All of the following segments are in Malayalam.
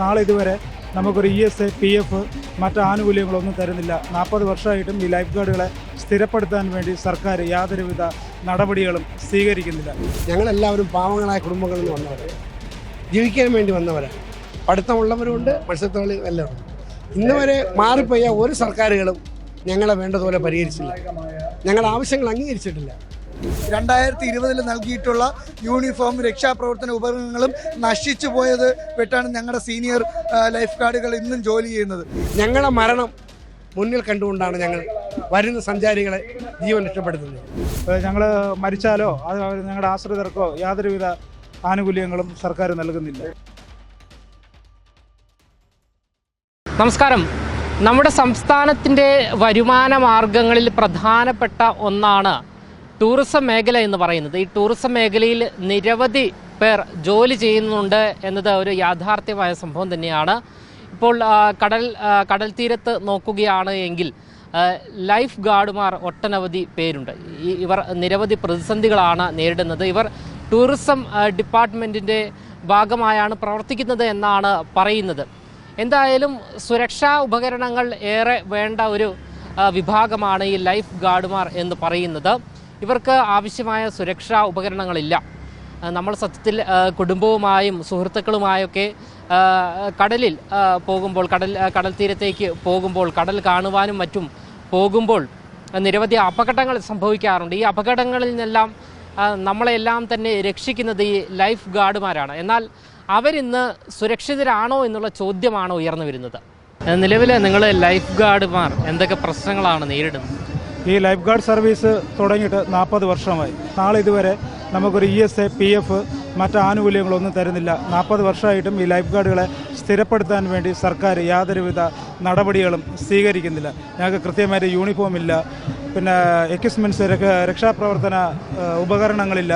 നാളെ ഇതുവരെ നമുക്കൊരു ESI, PF മറ്റ് ആനുകൂല്യങ്ങളൊന്നും തരുന്നില്ല. 40 വർഷമായിട്ടും ഈ ലൈഫ് ഗാർഡുകളെ സ്ഥിരപ്പെടുത്താൻ വേണ്ടി സർക്കാർ യാതൊരുവിധ നടപടികളും സ്വീകരിക്കുന്നില്ല. ഞങ്ങളെല്ലാവരും പാവങ്ങളായ കുടുംബങ്ങളിൽ നിന്ന് വന്നവരാണ്, ജീവിക്കാൻ വേണ്ടി വന്നവരാണ്. പഠിത്തമുള്ളവരുണ്ട്, മത്സ്യത്തൊഴിൽ എല്ലാം ഉണ്ട്. ഇന്ന് വരെ മാറിപ്പോയ ഒരു സർക്കാരുകളും ഞങ്ങളെ വേണ്ടതുപോലെ പരിഹരിച്ചില്ല, ഞങ്ങളുടെ ആവശ്യങ്ങൾ അംഗീകരിച്ചിട്ടില്ല. 2020 നൽകിയിട്ടുള്ള യൂണിഫോം, രക്ഷാപ്രവർത്തന ഉപകരണങ്ങളും നശിച്ചു പോയത് വെട്ടാണ് ഞങ്ങളുടെ സീനിയർ ലൈഫ് ഗാർഡുകൾ ഇന്നും ജോലി ചെയ്യുന്നത്. ഞങ്ങളുടെ മരണം മുന്നിൽ കണ്ടുകൊണ്ടാണ് ഞങ്ങൾ വരുന്ന സഞ്ചാരികളെ ജീവൻ രക്ഷപ്പെടുത്തുന്നത്. ഞങ്ങൾ മരിച്ചാലോ അത് ഞങ്ങളുടെ ആശ്രിതർക്കോ യാതൊരുവിധ ആനുകൂല്യങ്ങളും സർക്കാർ നൽകുന്നില്ല. നമസ്കാരം. നമ്മുടെ സംസ്ഥാനത്തിൻ്റെ വരുമാന മാർഗങ്ങളിൽ പ്രധാനപ്പെട്ട ഒന്നാണ് ടൂറിസം മേഖല എന്ന് പറയുന്നത്. ഈ ടൂറിസം മേഖലയിൽ നിരവധി പേർ ജോലി ചെയ്യുന്നുണ്ട് എന്നത് ഒരു യാഥാർത്ഥ്യമായ സംഭവം തന്നെയാണ്. ഇപ്പോൾ കടൽ തീരത്ത് നോക്കുകയാണ് എങ്കിൽ ലൈഫ് ഗാർഡുമാർ ഒട്ടനവധി പേരുണ്ട്. ഇവർ നിരവധി പ്രതിസന്ധികളാണ് നേരിടുന്നത്. ഇവർ ടൂറിസം ഡിപ്പാർട്ട്മെൻറ്റിൻ്റെ ഭാഗമായാണ് പ്രവർത്തിക്കുന്നത് എന്നാണ് പറയുന്നത്. എന്തായാലും സുരക്ഷാ ഉപകരണങ്ങൾ ഏറെ വേണ്ട ഒരു വിഭാഗമാണ് ഈ ലൈഫ് ഗാർഡുമാർ എന്ന് പറയുന്നത്. ഇവർക്ക് ആവശ്യമായ സുരക്ഷാ ഉപകരണങ്ങളില്ല. നമ്മൾ സത്യത്തിൽ കുടുംബവുമായും സുഹൃത്തുക്കളുമായൊക്കെ കടലിൽ പോകുമ്പോൾ, കടൽ തീരത്തേക്ക് പോകുമ്പോൾ, കടൽ കാണുവാനും മറ്റും പോകുമ്പോൾ നിരവധി അപകടങ്ങൾ സംഭവിക്കാറുണ്ട്. ഈ അപകടങ്ങളിൽ നിന്നെല്ലാം നമ്മളെല്ലാം തന്നെ രക്ഷിക്കുന്നത് ഈ ലൈഫ് ഗാർഡുമാരാണ്. എന്നാൽ അവരിന്ന് സുരക്ഷിതരാണോ എന്നുള്ള ചോദ്യമാണ് ഉയർന്നു വരുന്നത്. നിലവിൽ നിങ്ങൾ ലൈഫ് ഗാർഡുമാർ എന്തൊക്കെ പ്രശ്നങ്ങളാണ് നേരിടുന്നത്? ഈ ലൈഫ് ഗാർഡ് സർവീസ് തുടങ്ങിയിട്ട് 40 വർഷമായി. നാളെ ഇതുവരെ നമുക്കൊരു ESI, PF മറ്റ് ആനുകൂല്യങ്ങളൊന്നും തരുന്നില്ല. 40 വർഷമായിട്ടും ഈ ലൈഫ് ഗാർഡുകളെ സ്ഥിരപ്പെടുത്താൻ വേണ്ടി സർക്കാർ യാതൊരുവിധ നടപടികളും സ്വീകരിക്കുന്നില്ല. ഞങ്ങൾക്ക് കൃത്യമായിട്ട് യൂണിഫോം ഇല്ല, പിന്നെ എക്യുപ്മെൻറ്റ്സ്, രക്ഷാപ്രവർത്തന ഉപകരണങ്ങളില്ല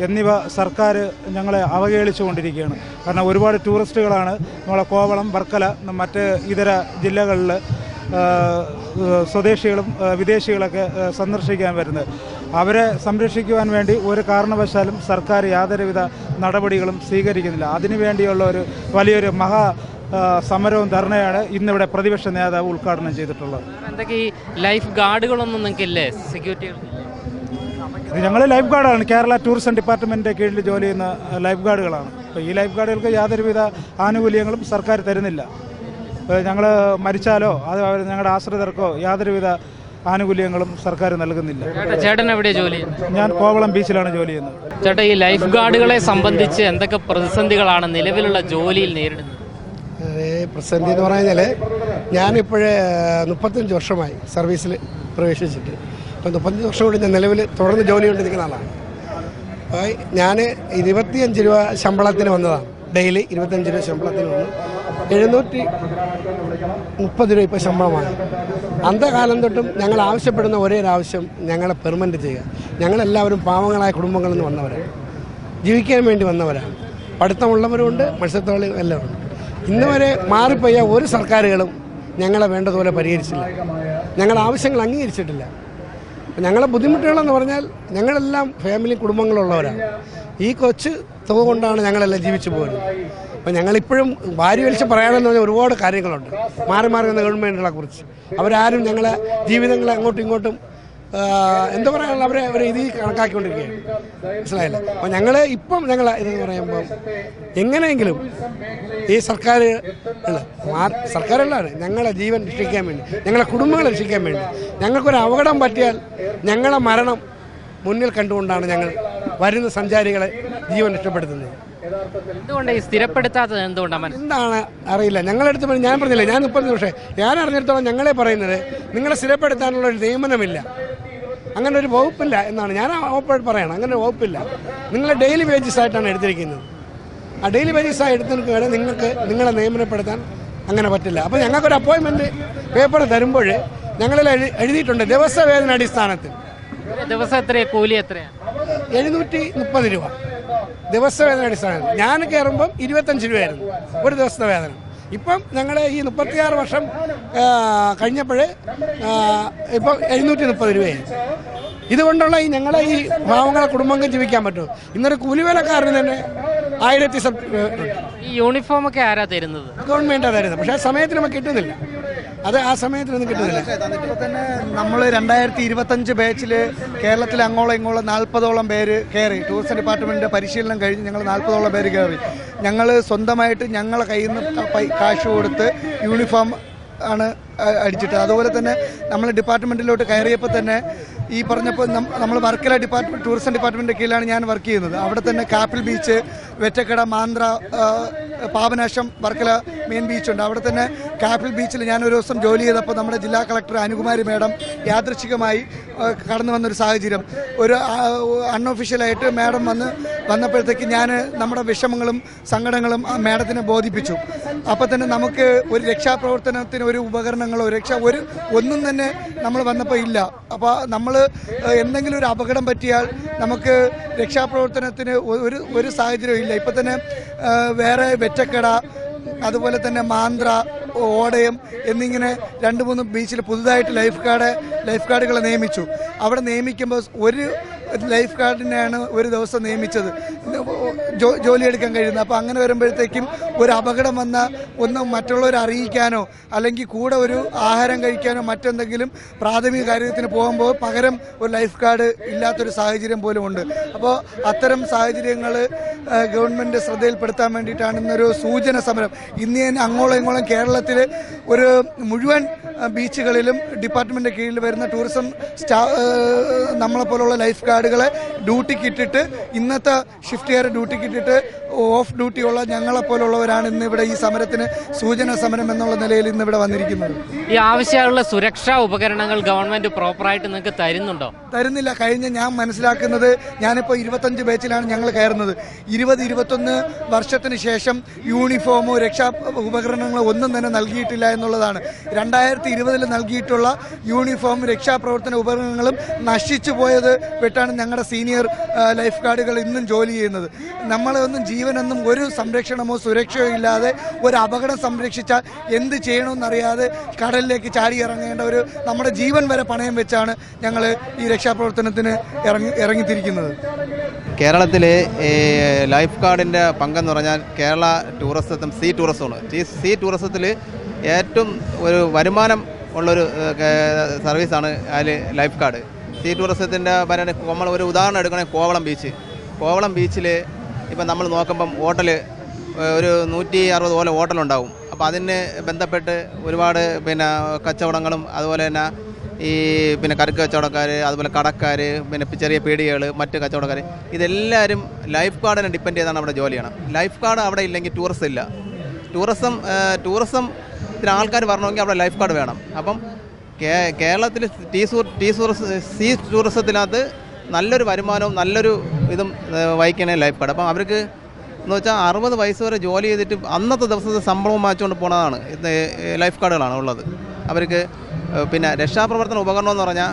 എന്നിവ സർക്കാർ ഞങ്ങളെ അവഹേളിച്ചുകൊണ്ടിരിക്കുകയാണ്. കാരണം ഒരുപാട് ടൂറിസ്റ്റുകളാണ് നമ്മളെ കോവളം, വർക്കല, മറ്റ് ഇതര ജില്ലകളിൽ സ്വദേശികളും വിദേശികളൊക്കെ സന്ദർശിക്കാൻ വരുന്നത്. അവരെ സംരക്ഷിക്കുവാൻ വേണ്ടി ഒരു കാരണവശാലും സർക്കാർ യാതൊരുവിധ നടപടികളും സ്വീകരിക്കുന്നില്ല. അതിനുവേണ്ടിയുള്ള ഒരു വലിയൊരു സമരവും ധർണയാണ് ഇന്നിവിടെ പ്രതിപക്ഷ നേതാവ് ഉദ്ഘാടനം ചെയ്തിട്ടുള്ളത്. എന്തൊക്കെ ഈ ലൈഫ് ഗാർഡുകളൊന്നും നിങ്ങൾക്കില്ലേ? സെക്യൂരിറ്റി ഞങ്ങൾ ലൈഫ് ഗാർഡാണ്. കേരള ടൂറിസം ഡിപ്പാർട്ട്മെൻറ്റിൻ്റെ കീഴിൽ ജോലി ചെയ്യുന്ന ലൈഫ് ഗാർഡുകളാണ്. അപ്പോൾ ഈ ലൈഫ് ഗാർഡുകൾക്ക് യാതൊരുവിധ ആനുകൂല്യങ്ങളും സർക്കാർ തരുന്നില്ല. ഞങ്ങൾ മരിച്ചാലോ അത് ഞങ്ങളുടെ ആശ്രിതർക്കോ യാതൊരുവിധ ആനുകൂല്യങ്ങളും സർക്കാർ നൽകുന്നില്ല. ചേട്ടൻ എവിടെയാണ് ജോലി ചെയ്യുന്നത്? ഞാൻ കോവളം ബീച്ചിലാണ് ജോലി ചെയ്യുന്നത്. ചേട്ടാ, ഈ ലൈഫ് ഗാർഡുകളെ സംബന്ധിച്ച് എന്തൊക്കെ പ്രതിസന്ധികളാണ് നിലവിലുള്ള ജോലിയിൽ നേരിടുന്നത്? പ്രതിസന്ധി എന്ന് പറഞ്ഞാൽ ഞാനിപ്പോഴേ 35 വർഷമായി സർവീസിൽ പ്രവേശിച്ചിട്ട്. അപ്പോൾ 35 വർഷം കൊണ്ട് ഞാൻ നിലവിൽ തുടർന്ന് ജോലി കൊണ്ടിരിക്കുന്ന ആളാണ്. ഞാൻ 25 രൂപ ശമ്പളത്തിന് വന്നതാണ്. ഡെയിലി 25 രൂപ ശമ്പളത്തിന് വന്നു. 730 രൂപ ഇപ്പോൾ ശമ്പളമാണ്. അന്തകാലം തൊട്ടും ഞങ്ങൾ ആവശ്യപ്പെടുന്ന ഒരേ ഒരു ആവശ്യം, ഞങ്ങളെ പെർമനൻറ്റ് ചെയ്യുക. ഞങ്ങളെല്ലാവരും പാവങ്ങളായ കുടുംബങ്ങളിൽ നിന്ന് വന്നവരാണ്, ജീവിക്കാൻ വേണ്ടി വന്നവരാണ്. പഠിത്തമുള്ളവരുണ്ട്, മത്സ്യത്തൊഴിൽ എല്ലാം ഉണ്ട്. ഇന്ന് വരെ മാറിപ്പോയ ഒരു സർക്കാരുകളും ഞങ്ങളെ വേണ്ടതുപോലെ പരിഹരിച്ചില്ല, ഞങ്ങളുടെ ആവശ്യങ്ങൾ അംഗീകരിച്ചിട്ടില്ല. ഞങ്ങളെ ബുദ്ധിമുട്ടുകളെന്ന് പറഞ്ഞാൽ ഞങ്ങളെല്ലാം ഫാമിലി കുടുംബങ്ങളുള്ളവരാണ്. ഈ കൊച്ചു തുക കൊണ്ടാണ് ഞങ്ങളെല്ലാം ജീവിച്ചു പോകുന്നത്. അപ്പോൾ ഞങ്ങളിപ്പോഴും വാരി വലിച്ച് പറയാനെന്ന് പറഞ്ഞാൽ ഒരുപാട് കാര്യങ്ങളുണ്ട് മാറി മാറി വന്ന ഗവൺമെൻറ്റുകളെ കുറിച്ച്. അവരാരും ഞങ്ങളെ ജീവിതങ്ങളെ അങ്ങോട്ടും ഇങ്ങോട്ടും എന്താ പറയാനുള്ള അവരെ ഇതിൽ കണക്കാക്കിക്കൊണ്ടിരിക്കുകയാണ്. മനസ്സിലായില്ല. അപ്പോൾ ഞങ്ങൾ ഇതെന്ന് പറയുമ്പോൾ എങ്ങനെയെങ്കിലും ഈ സർക്കാരുകളാണ് ഞങ്ങളെ ജീവൻ രക്ഷിക്കാൻ വേണ്ടി, ഞങ്ങളെ കുടുംബങ്ങളെ രക്ഷിക്കാൻ വേണ്ടി. ഞങ്ങൾക്കൊരു അപകടം പറ്റിയാൽ ഞങ്ങളെ മരണം മുന്നിൽ കണ്ടുകൊണ്ടാണ് ഞങ്ങൾ വരുന്ന സഞ്ചാരികളെ ജീവൻ രക്ഷപ്പെടുത്തുന്നത്. എന്തുകൊണ്ട് ഈ സ്ഥിരപ്പെടുത്താത്തത് എന്താണ് അറിയില്ല. ഞങ്ങളെടുത്ത് ഞാൻ പറഞ്ഞില്ല, ഞാൻ 30 വർഷം ഞാൻ അറിഞ്ഞിടത്തോളം ഞങ്ങളെ പറയുന്നത് നിങ്ങളെ സ്ഥിരപ്പെടുത്താനുള്ള ഒരു നിയമനമില്ല, അങ്ങനെ ഒരു വകുപ്പില്ല എന്നാണ് ഞാൻ പറയണം. അങ്ങനെ ഒരു വകുപ്പില്ല. നിങ്ങൾ ഡെയിലി വേജസ് ആയിട്ടാണ് എടുത്തിരിക്കുന്നത്. ആ ഡെയിലി വേജസ് ആയി എടുത്തവർക്ക് വേണം നിങ്ങൾക്ക് നിങ്ങളെ നിയമനപ്പെടുത്താൻ അങ്ങനെ പറ്റില്ല. അപ്പോൾ ഞങ്ങൾക്കൊരു അപ്പോയിൻമെൻറ്റ് പേപ്പർ തരുമ്പോൾ ഞങ്ങളിൽ എഴുതിയിട്ടുണ്ട് ദിവസവേതന അടിസ്ഥാനത്തിൽ. ദിവസം എത്രയാണ്? കൂലി എത്രയാണ്? 730 രൂപ ദിവസവേതന അടിസ്ഥാനത്തിൽ. ഞാൻ കയറുമ്പം 25 രൂപയായിരുന്നു ഒരു ദിവസത്തെ വേതനം. ഇപ്പം ഞങ്ങളുടെ ഈ 36 വർഷം കഴിഞ്ഞപ്പോൾ ഇപ്പം 730 രൂപയായി. ഇതുകൊണ്ടുള്ള ഞങ്ങളെ ഈ പാവങ്ങളെ കുടുംബങ്ങൾക്ക് ജീവിക്കാൻ പറ്റുമോ? ഇന്നൊരു കൂലിവേലക്കാരന് തന്നെ 1000 ഈ യൂണിഫോം ഒക്കെ ആരാ തരുന്നത്? ഗവൺമെൻറ്റാണ് തരുന്നത്. പക്ഷേ ആ സമയത്തിന് നമുക്ക് കിട്ടുന്നില്ല. അത് ആ സമയത്തിനൊന്നും കിട്ടുന്നില്ല. ഇപ്പോൾ തന്നെ നമ്മൾ 2025 ബാച്ചിൽ കേരളത്തിൽ അങ്ങോളം ഇങ്ങോളം 40ഓളം പേര് കയറി. ടൂറിസം ഡിപ്പാർട്ട്മെൻറ്റിൻ്റെ പരിശീലനം കഴിഞ്ഞ് ഞങ്ങൾ 40ഓളം പേര് കയറി. ഞങ്ങൾ സ്വന്തമായിട്ട് ഞങ്ങളെ കയ്യിൽ നിന്ന് കാശ് കൊടുത്ത് യൂണിഫോം ആണ് അടിച്ചിട്ട്. അതുപോലെ തന്നെ നമ്മൾ ഡിപ്പാർട്ട്മെൻറ്റിലോട്ട് കയറിയപ്പോൾ തന്നെ ഈ പറഞ്ഞപ്പോൾ നമ്മൾ വർക്കല ടൂറിസം ഡിപ്പാർട്ട്മെൻറ്റിൻ്റെ കീഴിലാണ് ഞാൻ വർക്ക് ചെയ്യുന്നത്. അവിടെ തന്നെ കാപ്പിൽ ബീച്ച്, വെറ്റക്കട, മാന്ദ്ര, പാപനാശം, വർക്കല മെയിൻ ബീച്ചുണ്ട്. അവിടെ തന്നെ കാപ്പിൽ ബീച്ചിൽ ഞാനൊരു ദിവസം ജോലി ചെയ്തപ്പോൾ നമ്മുടെ ജില്ലാ കളക്ടർ അനുകുമാരി മാഡം യാദൃച്ഛികമായി കടന്നു വന്നൊരു സാഹചര്യം, ഒരു അൺഒഫീഷ്യലായിട്ട് മാഡം വന്നപ്പോഴത്തേക്ക് ഞാൻ നമ്മുടെ വിഷമങ്ങളും സങ്കടങ്ങളും മാഡത്തിനെ ബോധിപ്പിച്ചു. അപ്പോൾ തന്നെ നമുക്ക് ഒരു രക്ഷാപ്രവർത്തനത്തിന് ഒരു ഉപകരണങ്ങളോ ഒന്നും തന്നെ നമ്മൾ വന്നപ്പോൾ ഇല്ല. അപ്പോൾ നമ്മൾ എന്തെങ്കിലും ഒരു അപകടം പറ്റിയാൽ നമുക്ക് രക്ഷാപ്രവർത്തനത്തിന് ഒരു സാഹചര്യം ഇല്ല. ഇപ്പം തന്നെ വേറെ വെറ്റക്കട, അതുപോലെ തന്നെ മാന്ദ്ര, ഓടയം എന്നിങ്ങനെ 2-3 ബീച്ചിൽ പുതുതായിട്ട് ലൈഫ് ഗാർഡുകളെ നിയമിച്ചു. അവിടെ നിയമിക്കുമ്പോൾ ഒരു ലൈഫ് ഗാർഡിനെയാണ് ഒരു ദിവസം നിയമിച്ചത് ജോലിയെടുക്കാൻ കഴിയുന്നത്. അപ്പോൾ അങ്ങനെ വരുമ്പോഴത്തേക്കും ഒരു അപകടം വന്നാൽ ഒന്ന് മറ്റുള്ളവരെ അറിയിക്കാനോ അല്ലെങ്കിൽ കൂടെ ഒരു ആഹാരം കഴിക്കാനോ മറ്റെന്തെങ്കിലും പ്രാഥമിക കാര്യത്തിന് പോകുമ്പോൾ പകരം ഒരു ലൈഫ് ഗാർഡ് ഇല്ലാത്തൊരു സാഹചര്യം പോലും ഉണ്ട്. അപ്പോൾ അത്തരം സാഹചര്യങ്ങൾ ഗവൺമെൻറ് ശ്രദ്ധയിൽപ്പെടുത്താൻ വേണ്ടിയിട്ടാണ് ഇന്നൊരു സൂചന സമരം. ഇന്ന് തന്നെ അങ്ങോളം ഇങ്ങോളം കേരളത്തിൽ ഒരു മുഴുവൻ ബീച്ചുകളിലും ഡിപ്പാർട്ട്മെൻറ്റിൻ്റെ കീഴിൽ വരുന്ന ടൂറിസം നമ്മളെപ്പോലുള്ള ലൈഫ് ഗാർഡുകളെ ഡ്യൂട്ടിക്കിട്ടിട്ട്, ഇന്നത്തെ ഷിഫ്റ്റുകാരെ ഡ്യൂട്ടിക്കിട്ടിട്ട് ഓഫ് ഡ്യൂട്ടിയുള്ള ഞങ്ങളെപ്പോലുള്ളവരാണ് ഇന്നിവിടെ ഈ സമരത്തിന് സൂചന സമരം എന്നുള്ള നിലയിൽ ഇന്നിവിടെ വന്നിരിക്കുന്നത്. ഈ ആവശ്യമുള്ള സുരക്ഷാ ഉപകരണങ്ങൾ ഗവൺമെൻറ് പ്രോപ്പറായിട്ട് നിങ്ങൾക്ക് തരുന്നുണ്ടോ? തരുന്നില്ല. ഞാൻ മനസ്സിലാക്കുന്നത്, ഞാനിപ്പോൾ 25 ബാച്ചിലാണ് ഞങ്ങൾ കയറുന്നത്. 20-21 വർഷത്തിന് ശേഷം യൂണിഫോമോ രക്ഷാ ഉപകരണങ്ങളോ ഒന്നും തന്നെ നൽകിയിട്ടില്ല എന്നുള്ളതാണ്. 2020 നൽകിയിട്ടുള്ള യൂണിഫോം, രക്ഷാപ്രവർത്തന ഉപകരണങ്ങളും നശിച്ചു പോയത് വെട്ടാണ് ഞങ്ങളുടെ സീനിയർ ലൈഫ് ഗാർഡുകൾ ഇന്നും ജോലി ചെയ്യുന്നത്. നമ്മളൊന്നും ജീവനൊന്നും ഒരു സംരക്ഷണമോ സുരക്ഷയോ ഇല്ലാതെ ഒരു അപകടം സംരക്ഷിച്ചാൽ എന്ത് ചെയ്യണമെന്നറിയാതെ കടലിലേക്ക് ചാടി ഇറങ്ങേണ്ട നമ്മുടെ ജീവൻ വരെ പണയം വെച്ചാണ് ഞങ്ങൾ ഈ രക്ഷാപ്രവർത്തനത്തിന് ഇറങ്ങിത്തിരിക്കുന്നത്. കേരളത്തിലെ ലൈഫ് ഗാർഡിൻ്റെ പങ്കെന്ന് പറഞ്ഞാൽ കേരള ടൂറിസത്തും സീ ടൂറിസമാണ്. സീ ടൂറിസത്തിൽ ഏറ്റവും ഒരു വരുമാനം ഉള്ളൊരു സർവീസാണ് അതിൽ ലൈഫ് ഗാർഡ്. സീ ടൂറിസത്തിൻ്റെ നമ്മൾ ഒരു ഉദാഹരണം എടുക്കണമെങ്കിൽ കോവളം ബീച്ചിൽ ഇപ്പം നമ്മൾ നോക്കുമ്പം ഹോട്ടൽ ഒരു 160 പോലെ ഹോട്ടലുണ്ടാവും. അപ്പോൾ അതിന് ബന്ധപ്പെട്ട് ഒരുപാട് കച്ചവടങ്ങളും അതുപോലെ തന്നെ ഈ കരുക്ക് കച്ചവടക്കാർ, അതുപോലെ കടക്കാർ, ചെറിയ പീടികകൾ, മറ്റ് കച്ചവടക്കാർ, ഇതെല്ലാവരും ലൈഫ് ഗാർഡിനെ ഡിപ്പെൻഡ് ചെയ്താണ് അവിടെ ജോലിയാണ്. ലൈഫ് ഗാർഡ് അവിടെ ഇല്ലെങ്കിൽ ടൂറിസം ഇല്ല. ടൂറിസത്തിന് ആൾക്കാർ വരണമെങ്കിൽ അവിടെ ലൈഫ് ഗാർഡ് വേണം. അപ്പം കേരളത്തിൽ സീ ടൂറിസത്തിനകത്ത് നല്ലൊരു വരുമാനവും നല്ലൊരു ഇതും വഹിക്കണേ ലൈഫ് ഗാർഡ്. അപ്പം അവർക്ക് എന്ന് വെച്ചാൽ 60 വയസ്സ് വരെ ജോലി ചെയ്തിട്ട് അന്നത്തെ ദിവസത്തെ ശമ്പളവും വാങ്ങിച്ചുകൊണ്ട് പോകുന്നതാണ് ലൈഫ് ഗാർഡുകളാണ് ഉള്ളത്. അവർക്ക് രക്ഷാപ്രവർത്തന ഉപകരണം എന്ന് പറഞ്ഞാൽ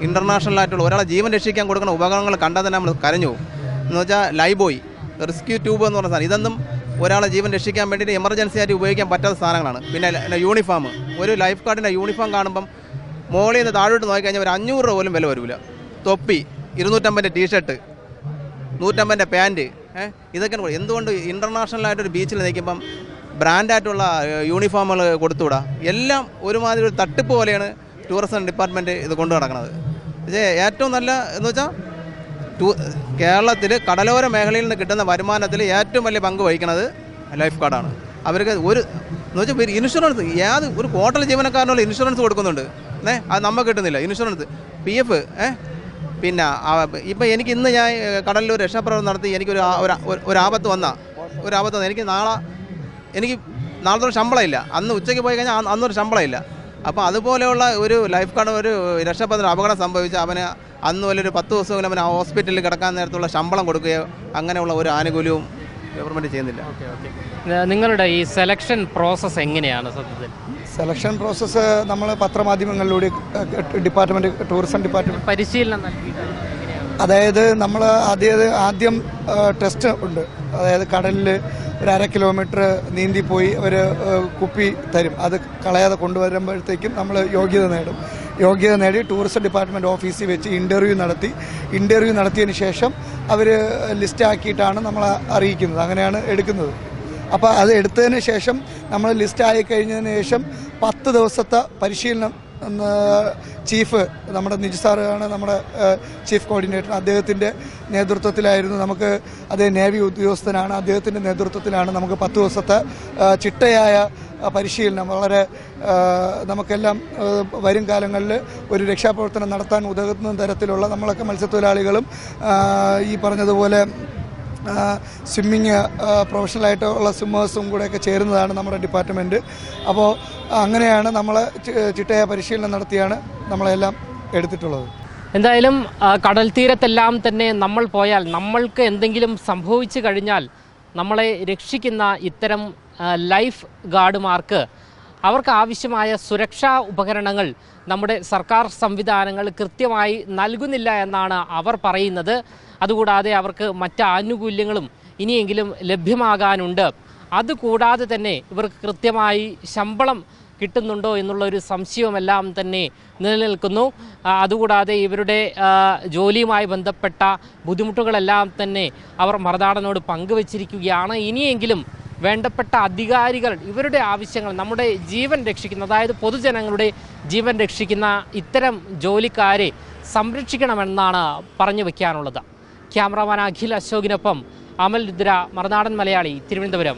ഇൻ്റർനാഷണലായിട്ടുള്ള ഒരാളെ ജീവൻ രക്ഷിക്കാൻ കൊടുക്കുന്ന ഉപകരണങ്ങൾ കണ്ടാൽ തന്നെ നമ്മൾ കരഞ്ഞു പോകും. എന്ന് വെച്ചാൽ ലൈബോയ്, റെസ്ക്യൂ ട്യൂബ് എന്ന് പറഞ്ഞ സാധനം, ഇതൊന്നും ഒരാളെ ജീവൻ രക്ഷിക്കാൻ വേണ്ടിയിട്ട് എമർജൻസി ആയിട്ട് ഉപയോഗിക്കാൻ പറ്റാത്ത സാധനങ്ങളാണ്. പിന്നെ യൂണിഫോം, ഒരു ലൈഫ് ഗാർഡിൻ്റെ യൂണിഫോം കാണുമ്പം മോളിൽ നിന്ന് താഴോട്ട് നോക്കിക്കഴിഞ്ഞാൽ ഒരു 500 രൂപ പോലും വില വരില്ല. തൊപ്പി, 250 ടീഷർട്ട്, 150 പാൻറ്റ്, ഇതൊക്കെ എന്തുകൊണ്ട് ഇൻ്റർനാഷണലായിട്ടൊരു ബീച്ചിൽ നിൽക്കുമ്പം ബ്രാൻഡായിട്ടുള്ള യൂണിഫോമുകൾ കൊടുത്തുകൂടാ? എല്ലാം ഒരുമാതിരി ഒരു തട്ടിപ്പ് പോലെയാണ് ടൂറിസം ഡിപ്പാർട്ട്മെൻറ്റ് ഇത് കൊണ്ടു നടക്കുന്നത്. പക്ഷേ ഏറ്റവും നല്ല എന്ന് വെച്ചാൽ കേരളത്തിൽ കടലോര മേഖലയിൽ നിന്ന് കിട്ടുന്ന വരുമാനത്തിൽ ഏറ്റവും വലിയ പങ്ക് വഹിക്കുന്നത് ലൈഫ് ഗാർഡാണ്. അവർക്ക് എന്ന് വെച്ചാൽ ഇൻഷുറൻസ്, ഒരു ഹോട്ടൽ ജീവനക്കാരനുള്ള ഇൻഷുറൻസ് കൊടുക്കുന്നുണ്ട്. അത് നമുക്ക് കിട്ടുന്നില്ല ഇൻഷുറൻസ്, PF. പിന്നെ ഇപ്പം എനിക്ക് ഇന്ന് ഞാൻ കടലിൽ ഒരു രക്ഷാപ്രവർത്തനം നടത്തി എനിക്കൊരു ആപത്ത് വന്നാൽ എനിക്ക് നാളത്തെ ശമ്പളമില്ല. അന്ന് ഉച്ചയ്ക്ക് പോയി കഴിഞ്ഞാൽ അന്നൊരു ശമ്പളമില്ല. അപ്പോൾ അതുപോലെയുള്ള ഒരു ലൈഫ് ഗാർഡ് ഒരു രക്ഷാപ്രവർത്തനം അപകടം സംഭവിച്ചാൽ അവന് അന്ന് വലിയൊരു 10 ദിവസമെങ്കിലും അവന് ഹോസ്പിറ്റലിൽ കിടക്കാൻ നേരത്തുള്ള ശമ്പളം കൊടുക്കുകയോ അങ്ങനെയുള്ള ഒരു ആനുകൂല്യവും ഗവൺമെൻറ് ചെയ്യുന്നില്ല. നിങ്ങളുടെ ഈ സെലക്ഷൻ പ്രോസസ്സ് എങ്ങനെയാണ്? സത്യത്തിൽ സെലക്ഷൻ പ്രോസസ്സ് നമ്മൾ പത്രമാധ്യമങ്ങളിലൂടെ ടൂറിസം ഡിപ്പാർട്ട്മെൻറ്റ് പരിശീലനം നൽകിയിട്ടാണ്. അതായത് നമ്മൾ ആദ്യം ടെസ്റ്റ് ഉണ്ട്. അതായത് കടലിൽ ഒരു 1/2 കിലോമീറ്റർ നീന്തിപ്പോയി ഒരു കുപ്പി തരും. അത് കളയാതെ കൊണ്ടുവരുമ്പോഴത്തേക്കും നമ്മൾ യോഗ്യത നേടും. യോഗ്യത നേടി ടൂറിസം ഡിപ്പാർട്ട്മെൻറ്റ് ഓഫീസിൽ വെച്ച് ഇൻ്റർവ്യൂ നടത്തിയതിന് ശേഷം അവർ ലിസ്റ്റാക്കിയിട്ടാണ് നമ്മളെ അറിയിക്കുന്നത്. അങ്ങനെയാണ് എടുക്കുന്നത്. അപ്പോൾ അത് എടുത്തതിന് ശേഷം നമ്മൾ ലിസ്റ്റായി കഴിഞ്ഞതിന് ശേഷം 10 ദിവസത്തെ പരിശീലനം ചീഫ് നമ്മുടെ നിജ് സാറാണ് നമ്മുടെ ചീഫ് കോർഡിനേറ്റർ. അദ്ദേഹത്തിൻ്റെ നേതൃത്വത്തിലായിരുന്നു നമുക്ക്, അതേ നേവി ഉദ്യോഗസ്ഥനാണ്, അദ്ദേഹത്തിൻ്റെ നേതൃത്വത്തിലാണ് നമുക്ക് 10 ദിവസത്തെ ചിട്ടയായ പരിശീലനം വളരെ നമുക്കെല്ലാം വരും കാലങ്ങളിൽ ഒരു രക്ഷാപ്രവർത്തനം നടത്താൻ ഉതകുന്ന തരത്തിലുള്ള നമ്മളൊക്കെ മത്സ്യത്തൊഴിലാളികളും ഈ പറഞ്ഞതുപോലെ സ്വിമ്മിങ് പ്രൊഫഷണലായിട്ടുള്ള സ്വിമ്മേഴ്സും കൂടെയൊക്കെ ചേരുന്നതാണ് നമ്മുടെ ഡിപ്പാർട്ട്മെൻറ്റ്. അപ്പോൾ അങ്ങനെയാണ് നമ്മൾ ചിട്ടയായ പരിശീലനം നടത്തിയാണ് നമ്മളെല്ലാം എടുത്തിട്ടുള്ളത്. എന്തായാലും കടൽ തീരത്തെല്ലാം തന്നെ നമ്മൾ പോയാൽ, നമ്മൾക്ക് എന്തെങ്കിലും സംഭവിച്ചു കഴിഞ്ഞാൽ നമ്മളെ രക്ഷിക്കുന്ന ഇത്തരം ലൈഫ് ഗാർഡുമാർക്ക് അവർക്ക് ആവശ്യമായ സുരക്ഷാ ഉപകരണങ്ങൾ നമ്മുടെ സർക്കാർ സംവിധാനങ്ങൾ കൃത്യമായി നൽകുന്നില്ല എന്നാണ് അവർ പറയുന്നത്. അതുകൂടാതെ അവർക്ക് മറ്റ് ആനുകൂല്യങ്ങളും ഇനിയെങ്കിലും ലഭ്യമാകാനുണ്ട്. അതുകൂടാതെ തന്നെ ഇവർക്ക് കൃത്യമായി ശമ്പളം കിട്ടുന്നുണ്ടോ എന്നുള്ളൊരു സംശയവുമെല്ലാം തന്നെ നിലനിൽക്കുന്നു. അതുകൂടാതെ ഇവരുടെ ജോലിയുമായി ബന്ധപ്പെട്ട ബുദ്ധിമുട്ടുകളെല്ലാം തന്നെ അവർ മറുനാടനോട് പങ്കുവച്ചിരിക്കുകയാണ്. ഇനിയെങ്കിലും വേണ്ടപ്പെട്ട അധികാരികൾ ഇവരുടെ ആവശ്യങ്ങൾ, നമ്മുടെ ജീവൻ രക്ഷിക്കുന്ന, അതായത് പൊതുജനങ്ങളുടെ ജീവൻ രക്ഷിക്കുന്ന ഇത്തരം ജോലിക്കാരെ സംരക്ഷിക്കണമെന്നാണ് പറഞ്ഞു വയ്ക്കാനുള്ളത്. ക്യാമറാമാൻ അഖിൽ അശോകിനൊപ്പം അമൽ രുദ്ര, മറുനാടൻ മലയാളി, തിരുവനന്തപുരം.